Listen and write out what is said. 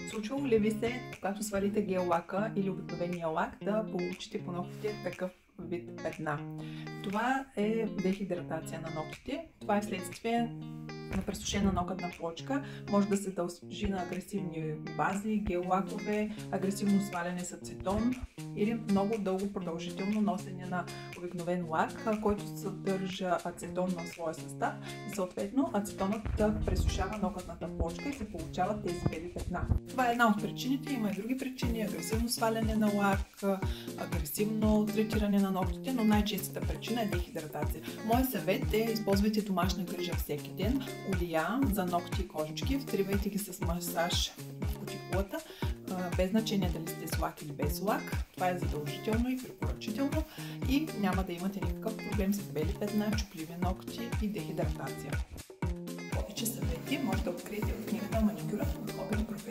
Случвало ли ви се, когато свалите гел лака или обикновения лак, да получите по ногтите такъв вид петна? Това е дехидратация на ногтите. Това е следствие на пресушена ногтна плочка. Може да се дължи на агресивни бази, гел лакове, агресивно сваляне с ацетон или много дълго продължително носене на обикновен лак, който съдържа ацетон в своя състав и съответно ацетонът пресушава ногтната плочка и се получават тези бели петна. Това е една от причините, има и други причини: агресивно сваляне на лак, агресивно третиране на ногтите, но най-честата причина е дехидратация. Моят съвет е: използвайте домашна грижа всеки ден, олия за ногти и кожички, втривайте ги с масаж в кутикулата, без значение дали сте с лак или без лак. Това е задължително и препоръчително и няма да имате никакъв проблем с бели петна, чупливи ногти и дехидратация. Повече съвети може да откриете в книгата "Маникюрът от хобби до професия".